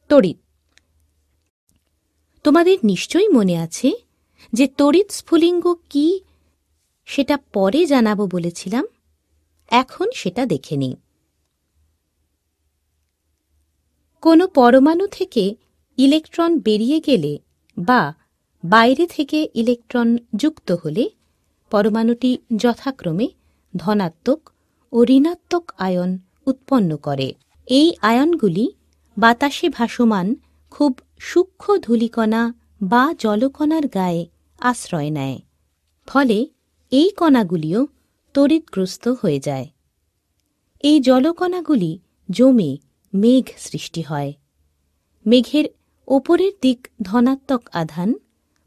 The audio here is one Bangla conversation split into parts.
তড়িৎ। তোমাদের নিশ্চয়ই মনে আছে যে তড়িৎ স্ফুলিঙ্গ কি সেটা পরে জানাবো বলেছিলাম। এখন সেটা দেখে নিই। কোনো পরমাণু থেকে ইলেকট্রন বেরিয়ে গেলে বা বাইরে থেকে ইলেকট্রন যুক্ত হলে পরমাণুটি যথাক্রমে ধনাত্মক ও ঋণাত্মক আয়ন উৎপন্ন করে। এই আয়নগুলি বাতাসে ভাসমান খুব সূক্ষ্ম ধূলিকণা বা জলকণার গায়ে আশ্রয় নেয়। ফলে এই কণাগুলিও তড়িৎগ্রস্ত হয়ে যায়। এই জলকণাগুলি জমে মেঘ সৃষ্টি হয়। মেঘের ওপরের দিক ধনাত্মক আধান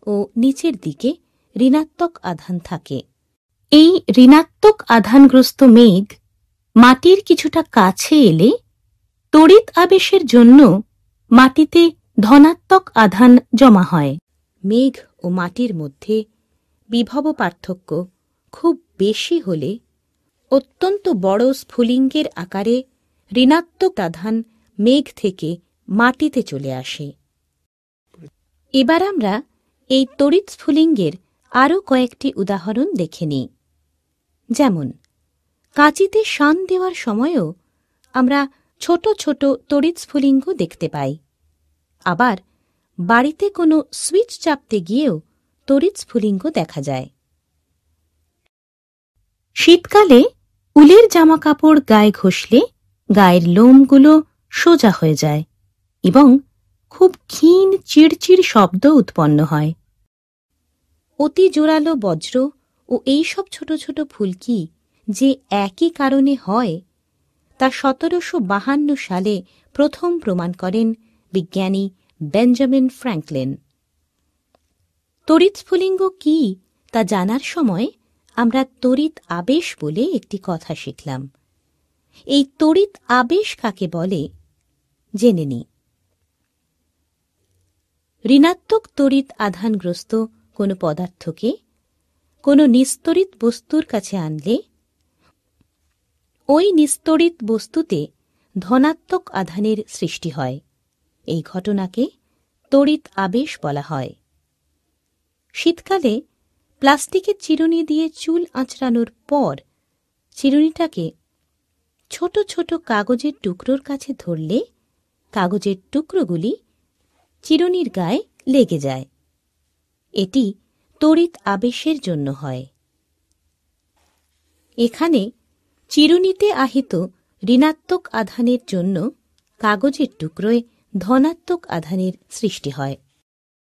ও নিচের দিকে ঋণাত্মক আধান থাকে। এই ঋণাত্মক আধানগ্রস্ত মেঘ মাটির কিছুটা কাছে এলে তড়িৎ আবেশের জন্য মাটিতে ধনাত্মক আধান জমা হয়। মেঘ ও মাটির মধ্যে বিভব পার্থক্য খুব বেশি হলে অত্যন্ত বড় স্ফুলিঙ্গের আকারে ঋণাত্মক আধান মেঘ থেকে মাটিতে চলে আসে। এবার আমরা এই তড়িৎ স্ফুলিঙ্গের আরও কয়েকটি উদাহরণ দেখে নিই। যেমন কাঁচিতে শান দেওয়ার সময়ও আমরা ছোট ছোট তড়িৎ স্ফুলিঙ্গ দেখতে পাই। আবার বাড়িতে কোনো সুইচ চাপতে গিয়েও তড়িৎ স্ফুলিঙ্গ দেখা যায়। শীতকালে উলের জামাকাপড় গায়ে ঘষলে গায়ের লোমগুলো সোজা হয়ে যায় এবং খুব ক্ষীণ চিড়চিড় শব্দ উৎপন্ন হয়। অতি জোরালো বজ্র ও এইসব ছোট ছোট ফুলকি যে একই কারণে হয় তা 1752 সালে প্রথম প্রমাণ করেন বিজ্ঞানী বেঞ্জামিন ফ্র্যাঙ্কলিন। তড়িৎ স্ফুলিঙ্গ কি তা জানার সময় আমরা তড়িৎ আবেশ বলে একটি কথা শিখলাম। এই তড়িৎ আবেশ কাকে বলে জেনে নিই। ঋণাত্মক তড়িৎ আধানগ্রস্ত কোনো পদার্থকে কোনো নিস্তড়িত বস্তুর কাছে আনলে ওই নিস্তড়িত বস্তুতে ধনাত্মক আধানের সৃষ্টি হয়। এই ঘটনাকে তড়িৎ আবেশ বলা হয়। শীতকালে প্লাস্টিকের চিরুনি দিয়ে চুল আঁচড়ানোর পর চিরুনিটাকে ছোট ছোট কাগজের টুকরোর কাছে ধরলে কাগজের টুকরোগুলি চিরুনির গায়ে লেগে যায়। এটি তড়িৎ আবেশের জন্য হয়। এখানে চিরুনিতে আহিত ঋণাত্মক আধানের জন্য কাগজের টুকরোয় ধনাত্মক আধানের সৃষ্টি হয়।